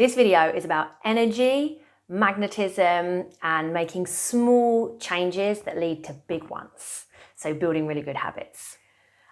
This video is about energy, magnetism, and making small changes that lead to big ones. So building really good habits.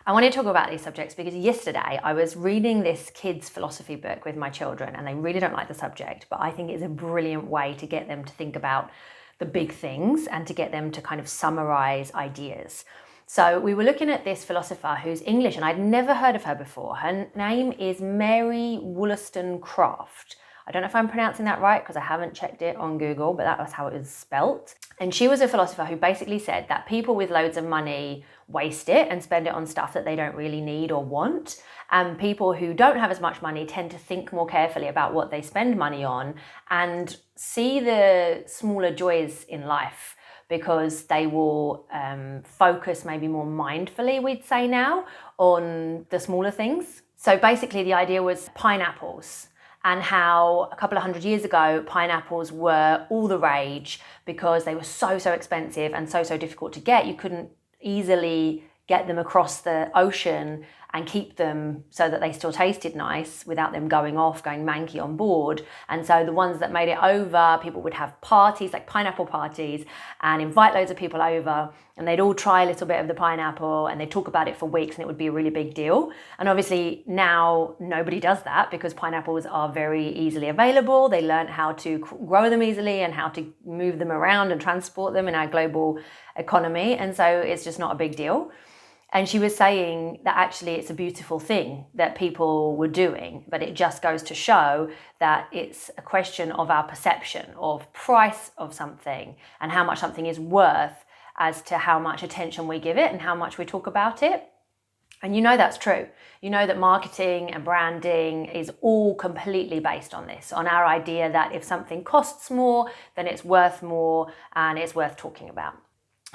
I want to talk about these subjects because yesterday I was reading this kids' philosophy book with my children, and they really don't like the subject, but I think it's a brilliant way to get them to think about the big things and to get them to kind of summarize ideas. So we were looking at this philosopher who's English, and I'd never heard of her before. Her name is Mary Wollstonecraft. I don't know if I'm pronouncing that right because I haven't checked it on Google, but that was how it was spelt. And she was a philosopher who basically said that people with loads of money waste it and spend it on stuff that they don't really need or want. And people who don't have as much money tend to think more carefully about what they spend money on and see the smaller joys in life, because they will focus maybe more mindfully, we'd say now, on the smaller things. So basically the idea was pineapples, and how a couple of hundred years ago, pineapples were all the rage because they were so expensive and so difficult to get. You couldn't easily get them across the ocean and keep them so that they still tasted nice without them going manky on board. And so the ones that made it over, people would have parties, like pineapple parties, and invite loads of people over, and they'd all try a little bit of the pineapple and they'd talk about it for weeks, and it would be a really big deal. And obviously now nobody does that because pineapples are very easily available. They learned how to grow them easily and how to move them around and transport them in our global economy. And so it's just not a big deal. And she was saying that actually it's a beautiful thing that people were doing, but it just goes to show that it's a question of our perception of price of something and how much something is worth as to how much attention we give it and how much we talk about it. And you know that's true. You know that marketing and branding is all completely based on this, on our idea that if something costs more, then it's worth more and it's worth talking about.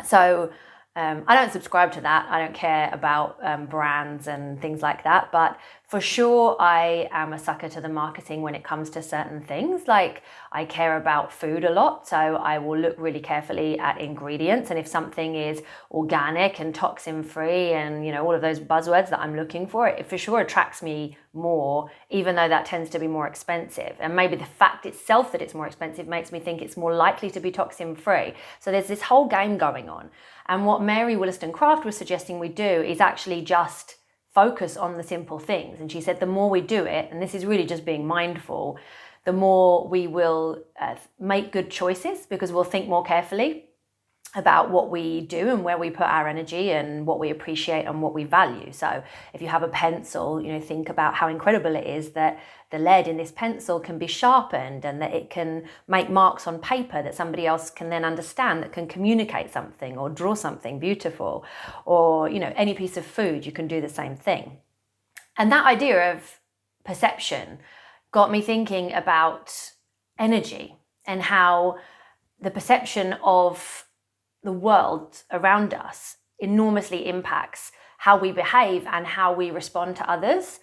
So I don't subscribe to that. I don't care about brands and things like that. But for sure, I am a sucker to the marketing when it comes to certain things. Like, I care about food a lot, so I will look really carefully at ingredients. And if something is organic and toxin-free and, you know, all of those buzzwords that I'm looking for, it for sure attracts me more, even though that tends to be more expensive. And maybe the fact itself that it's more expensive makes me think it's more likely to be toxin-free. So there's this whole game going on. And what Mary Wollstonecraft was suggesting we do is actually just focus on the simple things. And she said the more we do it, and this is really just being mindful, the more we will make good choices, because we'll think more carefully about what we do and where we put our energy and what we appreciate and what we value. So if you have a pencil, you know, think about how incredible it is that the lead in this pencil can be sharpened and that it can make marks on paper that somebody else can then understand, that can communicate something or draw something beautiful. Or, you know, any piece of food, you can do the same thing. And that idea of perception got me thinking about energy and how the perception of the world around us enormously impacts how we behave and how we respond to others.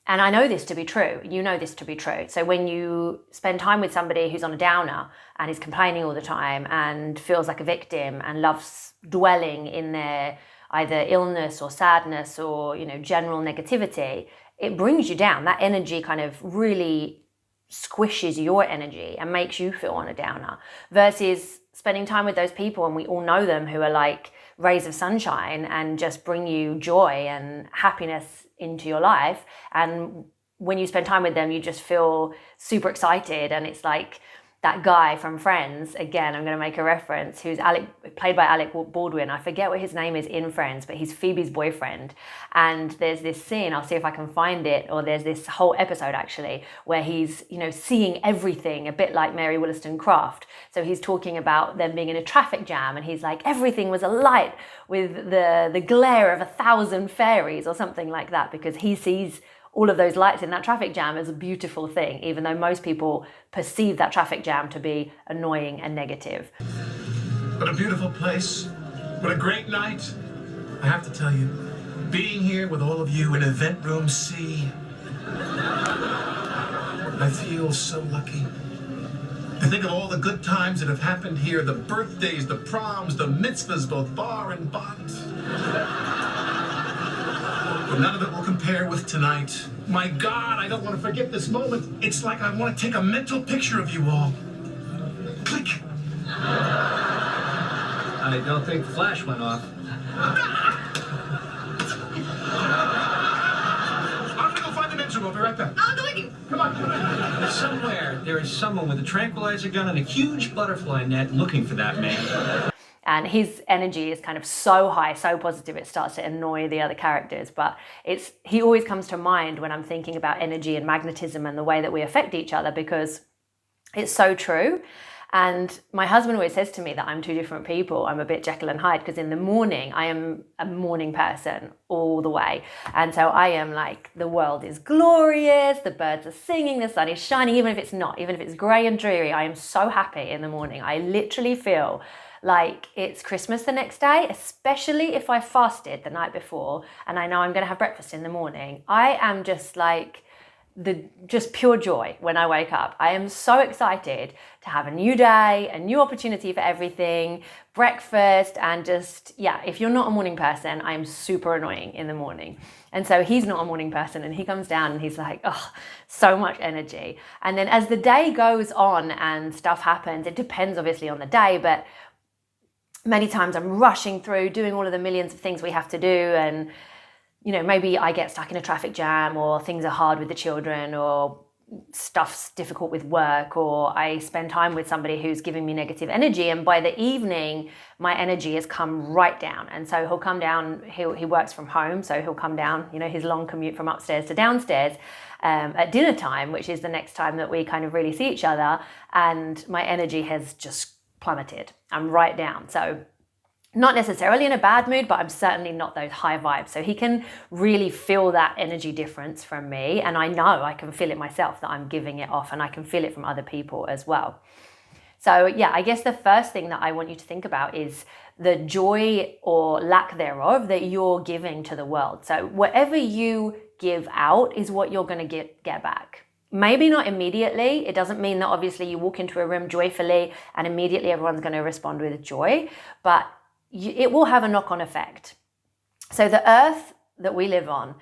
And I know this to be true. You know this to be true. So when you spend time with somebody who's on a downer and is complaining all the time and feels like a victim and loves dwelling in their either illness or sadness or, you know, general negativity, it brings you down. That energy kind of really squishes your energy and makes you feel on a downer, versus spending time with those people, and we all know them, who are like rays of sunshine and just bring you joy and happiness into your life. And when you spend time with them, you just feel super excited. And it's like that guy from Friends, again, I'm going to make a reference, who's Alec, played by Alec Baldwin. I forget what his name is in Friends, but he's Phoebe's boyfriend. And there's this scene, I'll see if I can find it, or there's this whole episode actually, where he's, you know, seeing everything a bit like Mary Wollstonecraft. So he's talking about them being in a traffic jam, and he's like, everything was alight with the glare of 1,000 fairies or something like that, because he sees all of those lights in that traffic jam as a beautiful thing, even though most people perceive that traffic jam to be annoying and negative. What a beautiful place. What a great night. I have to tell you, being here with all of you in Event Room C, I feel so lucky. I think of all the good times that have happened here, the birthdays, the proms, the mitzvahs, both bar and bot. But none of it will compare with tonight. My God, I don't want to forget this moment. It's like I want to take a mental picture of you all. Click. I don't think the flash went off. I'm gonna go find the mentor. I'll be right back. I'll go with you. Come on. Somewhere there is someone with a tranquilizer gun and a huge butterfly net looking for that man. And his energy is kind of so high, so positive, it starts to annoy the other characters. But he always comes to mind when I'm thinking about energy and magnetism and the way that we affect each other, because it's so true. And my husband always says to me that I'm two different people. I'm a bit Jekyll and Hyde, because in the morning, I am a morning person all the way. And so I am like, the world is glorious, the birds are singing, the sun is shining, even if it's not, even if it's grey and dreary, I am so happy in the morning. I literally feel like it's Christmas the next day, especially if I fasted the night before and I know I'm going to have breakfast in the morning. I am just like just pure joy when I wake up. I am so excited to have a new day, a new opportunity for everything, breakfast, and just, yeah, if you're not a morning person, I am super annoying in the morning. And so he's not a morning person, and he comes down and he's like, oh, so much energy. And then as the day goes on and stuff happens, it depends obviously on the day, but many times I'm rushing through doing all of the millions of things we have to do, and maybe I get stuck in a traffic jam, or things are hard with the children, or stuff's difficult with work, or I spend time with somebody who's giving me negative energy, and by the evening my energy has come right down. And so he'll come down, he works from home, so he'll come down, his long commute from upstairs to downstairs at dinner time, which is the next time that we kind of really see each other, and my energy has just plummeted. I'm right down. So not necessarily in a bad mood, but I'm certainly not those high vibes. So he can really feel that energy difference from me. And I know I can feel it myself, that I'm giving it off, and I can feel it from other people as well. So yeah, I guess the first thing that I want you to think about is the joy or lack thereof that you're giving to the world. So whatever you give out is what you're going to get back. Maybe not immediately. It doesn't mean that obviously you walk into a room joyfully and immediately everyone's going to respond with joy, but it will have a knock-on effect. So the earth that we live on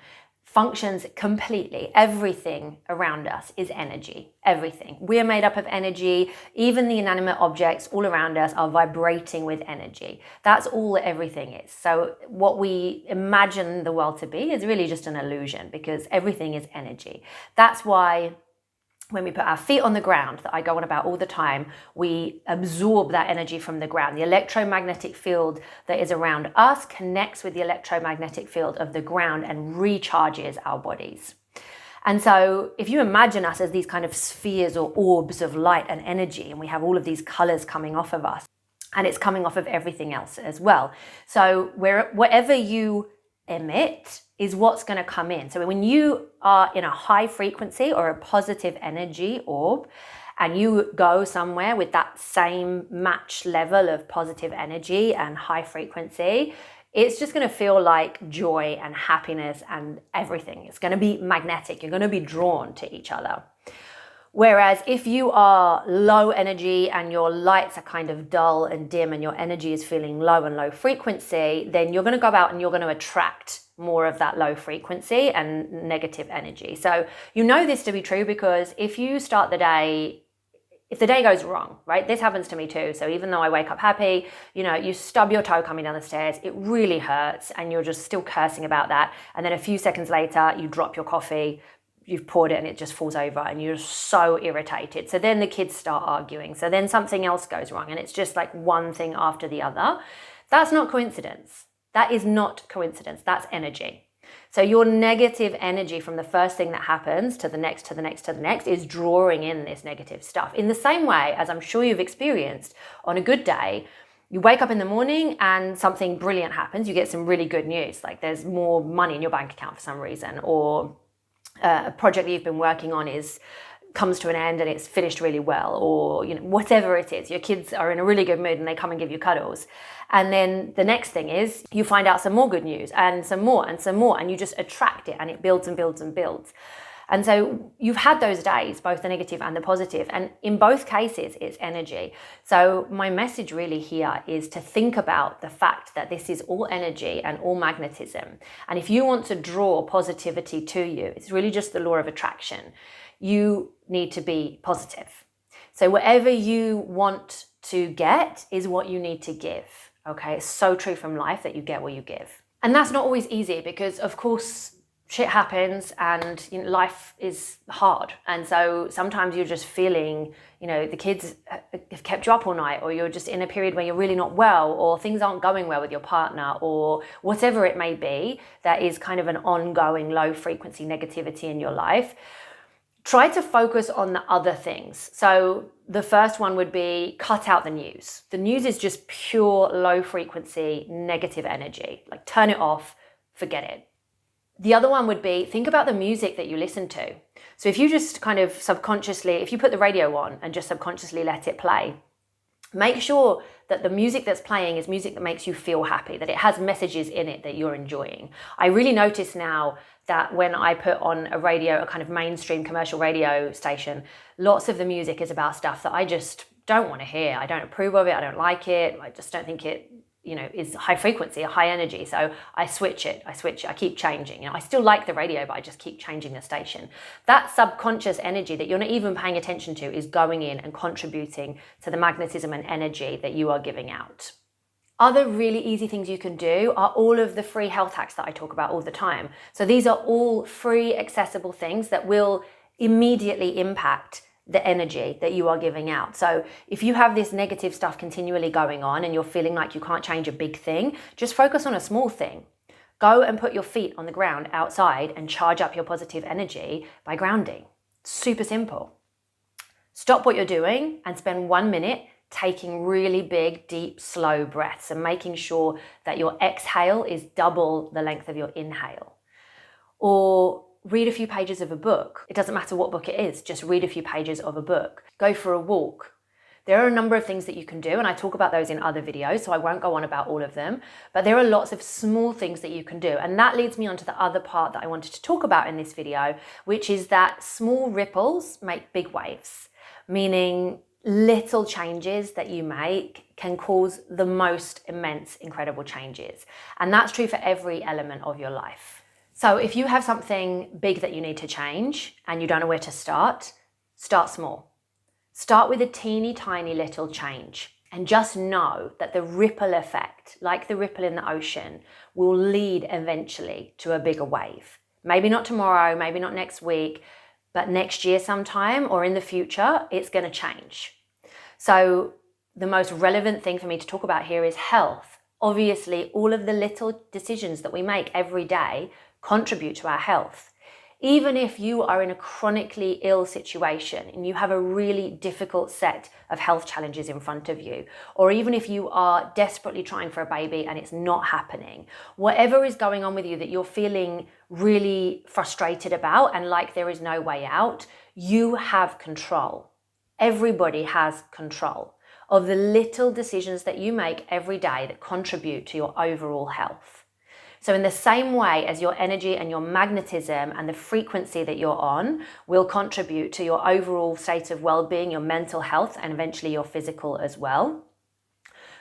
functions completely. Everything around us is energy. Everything. We are made up of energy. Even the inanimate objects all around us are vibrating with energy. That's all that everything is. So what we imagine the world to be is really just an illusion, because everything is energy. That's why when we put our feet on the ground, that I go on about all the time, we absorb that energy from the ground. The electromagnetic field that is around us connects with the electromagnetic field of the ground and recharges our bodies. And so if you imagine us as these kind of spheres or orbs of light and energy, and we have all of these colors coming off of us, and it's coming off of everything else as well. So whatever you emit is what's going to come in. So when you are in a high frequency or a positive energy orb, and you go somewhere with that same match level of positive energy and high frequency, it's just going to feel like joy and happiness and everything. It's going to be magnetic. You're going to be drawn to each other. Whereas if you are low energy and your lights are kind of dull and dim and your energy is feeling low and low frequency, then you're going to go out and you're going to attract more of that low frequency and negative energy. So you know this to be true, because if you start the day, if the day goes wrong, right? This happens to me too. So even though I wake up happy, you stub your toe coming down the stairs, it really hurts, and you're just still cursing about that. And then a few seconds later, you drop your coffee, you've poured it and it just falls over, and you're so irritated. So then the kids start arguing. So then something else goes wrong, and it's just like one thing after the other. That's not coincidence. That is not coincidence. That's energy. So your negative energy from the first thing that happens to the next, to the next, to the next is drawing in this negative stuff. In the same way as I'm sure you've experienced on a good day, you wake up in the morning and something brilliant happens. You get some really good news, like there's more money in your bank account for some reason, or a project that you've been working on comes to an end and it's finished really well, or whatever it is. Your kids are in a really good mood and they come and give you cuddles. And then the next thing is you find out some more good news, and some more and some more, and you just attract it, and it builds and builds and builds. And so you've had those days, both the negative and the positive, and in both cases, it's energy. So my message really here is to think about the fact that this is all energy and all magnetism. And if you want to draw positivity to you, it's really just the law of attraction. You need to be positive. So whatever you want to get is what you need to give. Okay, it's so true from life that you get what you give. And that's not always easy because, of course, shit happens and life is hard. And so sometimes you're just feeling, the kids have kept you up all night, or you're just in a period where you're really not well, or things aren't going well with your partner, or whatever it may be that is kind of an ongoing low frequency negativity in your life. Try to focus on the other things. So the first one would be cut out the news. The news is just pure low frequency negative energy. Like turn it off, forget it. The other one would be think about the music that you listen to. So if you just kind of subconsciously, if you put the radio on and just subconsciously let it play, make sure that the music that's playing is music that makes you feel happy, that it has messages in it that you're enjoying. I really notice now that when I put on a radio, a kind of mainstream commercial radio station, lots of the music is about stuff that I just don't want to hear. I don't approve of it. I don't like it. I just don't think it, is high frequency, high energy. So I switch it, I keep changing. I still like the radio, but I just keep changing the station. That subconscious energy that you're not even paying attention to is going in and contributing to the magnetism and energy that you are giving out. Other really easy things you can do are all of the free health hacks that I talk about all the time. So these are all free, accessible things that will immediately impact the energy that you are giving out. So if you have this negative stuff continually going on and you're feeling like you can't change a big thing, just focus on a small thing. Go and put your feet on the ground outside and charge up your positive energy by grounding. Super simple. Stop what you're doing and spend 1 minute taking really big, deep, slow breaths and making sure that your exhale is double the length of your inhale. Or read a few pages of a book. It doesn't matter what book it is, just read a few pages of a book. Go for a walk. There are a number of things that you can do, and I talk about those in other videos, so I won't go on about all of them, but there are lots of small things that you can do. And that leads me on to the other part that I wanted to talk about in this video, which is that small ripples make big waves, meaning little changes that you make can cause the most immense, incredible changes. And that's true for every element of your life. So if you have something big that you need to change and you don't know where to start small. Start with a teeny tiny little change and just know that the ripple effect, like the ripple in the ocean, will lead eventually to a bigger wave. Maybe not tomorrow, maybe not next week, but next year sometime or in the future, it's going to change. So the most relevant thing for me to talk about here is health. Obviously, all of the little decisions that we make every day contribute to our health. Even if you are in a chronically ill situation and you have a really difficult set of health challenges in front of you, or even if you are desperately trying for a baby and it's not happening, whatever is going on with you that you're feeling really frustrated about and like there is no way out, you have control. Everybody has control of the little decisions that you make every day that contribute to your overall health. So in the same way as your energy and your magnetism and the frequency that you're on will contribute to your overall state of well-being, your mental health, and eventually your physical as well.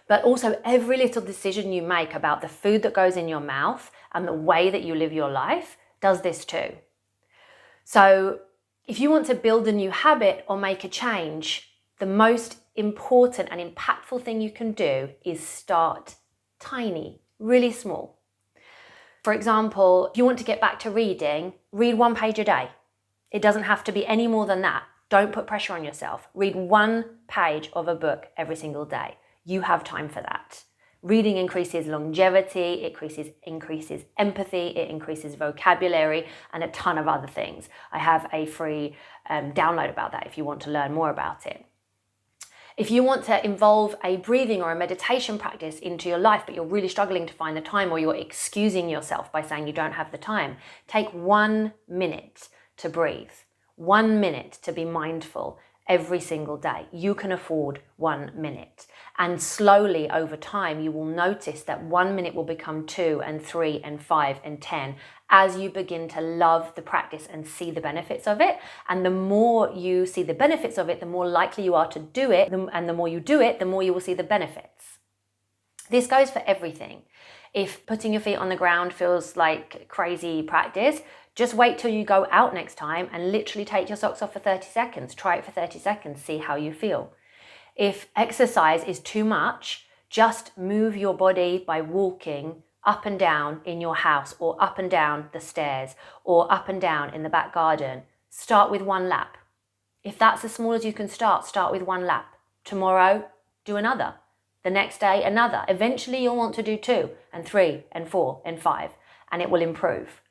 But also every little decision you make about the food that goes in your mouth and the way that you live your life does this too. So if you want to build a new habit or make a change, the most important and impactful thing you can do is start tiny, really small. For example, if you want to get back to reading, read 1 page a day. It doesn't have to be any more than that. Don't put pressure on yourself. Read 1 page of a book every single day. You have time for that. Reading increases longevity, it increases empathy, it increases vocabulary, and a ton of other things. I have a free download about that if you want to learn more about it. If you want to involve a breathing or a meditation practice into your life, but you're really struggling to find the time, or you're excusing yourself by saying you don't have the time, take 1 minute to breathe, 1 minute to be mindful every single day. You can afford 1 minute. And slowly over time, you will notice that 1 minute will become 2 and 3 and 5 and 10 as you begin to love the practice and see the benefits of it. And the more you see the benefits of it, the more likely you are to do it. And the more you do it, the more you will see the benefits. This goes for everything. If putting your feet on the ground feels like crazy practice, just wait till you go out next time and literally take your socks off for 30 seconds. Try it for 30 seconds, see how you feel. If exercise is too much, just move your body by walking up and down in your house, or up and down the stairs, or up and down in the back garden. Start with 1 lap. If that's as small as you can start with 1 lap. Tomorrow, do another. The next day, another. Eventually, you'll want to do 2 and 3 and 4 and 5, and it will improve.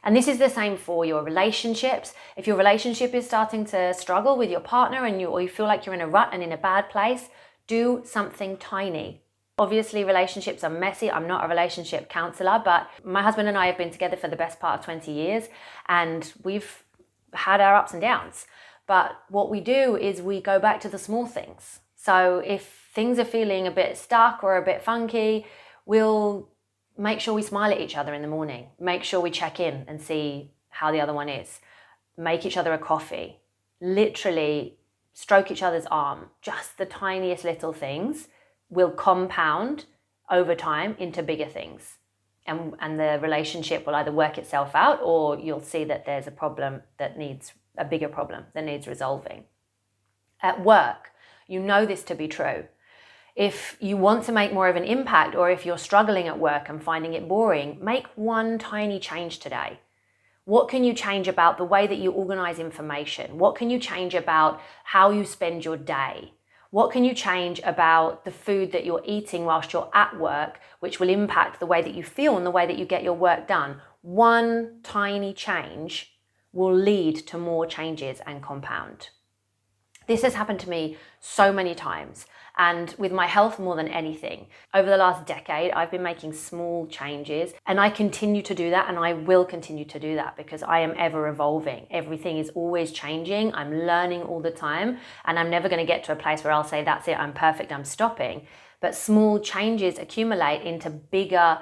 And this is the same for your relationships. If your relationship is starting to struggle with your partner or you feel like you're in a rut and in a bad place, do something tiny. Obviously, relationships are messy. I'm not a relationship counselor, but my husband and I have been together for the best part of 20 years, and we've had our ups and downs. But what we do is we go back to the small things. So if things are feeling a bit stuck or a bit funky, we'll make sure we smile at each other in the morning. Make sure we check in and see how the other one is. Make each other a coffee. Literally stroke each other's arm. Just the tiniest little things will compound over time into bigger things. And the relationship will either work itself out, or you'll see that there's a problem that needs a bigger problem that needs resolving. At work, you know this to be true. If you want to make more of an impact, or if you're struggling at work and finding it boring, make 1 tiny change today. What can you change about the way that you organize information? What can you change about how you spend your day? What can you change about the food that you're eating whilst you're at work, which will impact the way that you feel and the way that you get your work done? 1 tiny change will lead to more changes and compound. This has happened to me so many times, and with my health more than anything. Over the last decade, I've been making small changes, and I continue to do that, and I will continue to do that because I am ever evolving. Everything is always changing. I'm learning all the time, and I'm never going to get to a place where I'll say, that's it, I'm perfect, I'm stopping. But small changes accumulate into bigger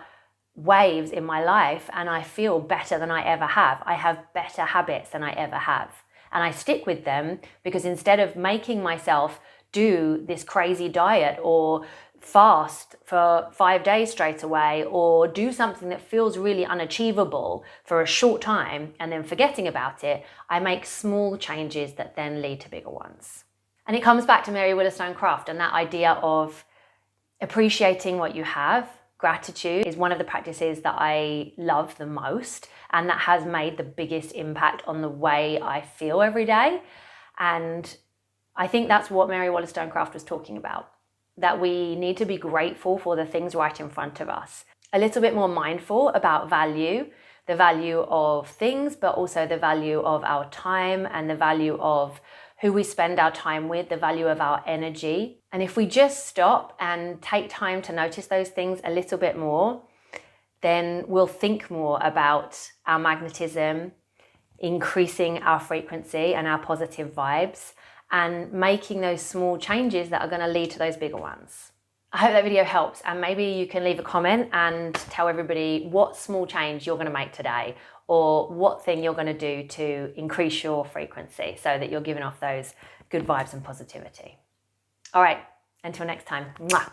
waves in my life, and I feel better than I ever have. I have better habits than I ever have. And I stick with them because instead of making myself do this crazy diet or fast for 5 days straight away, or do something that feels really unachievable for a short time and then forgetting about it, I make small changes that then lead to bigger ones. And it comes back to Mary Wollstonecraft and that idea of appreciating what you have. Gratitude is one of the practices that I love the most, and that has made the biggest impact on the way I feel every day. And I think that's what Mary Wollstonecraft was talking about, that we need to be grateful for the things right in front of us. A little bit more mindful about value, the value of things, but also the value of our time and the value of who we spend our time with, the value of our energy. And if we just stop and take time to notice those things a little bit more, then we'll think more about our magnetism, increasing our frequency and our positive vibes, and making those small changes that are going to lead to those bigger ones. I hope that video helps, and maybe you can leave a comment and tell everybody what small change you're going to make today, or what thing you're going to do to increase your frequency so that you're giving off those good vibes and positivity. All right, until next time. Mwah.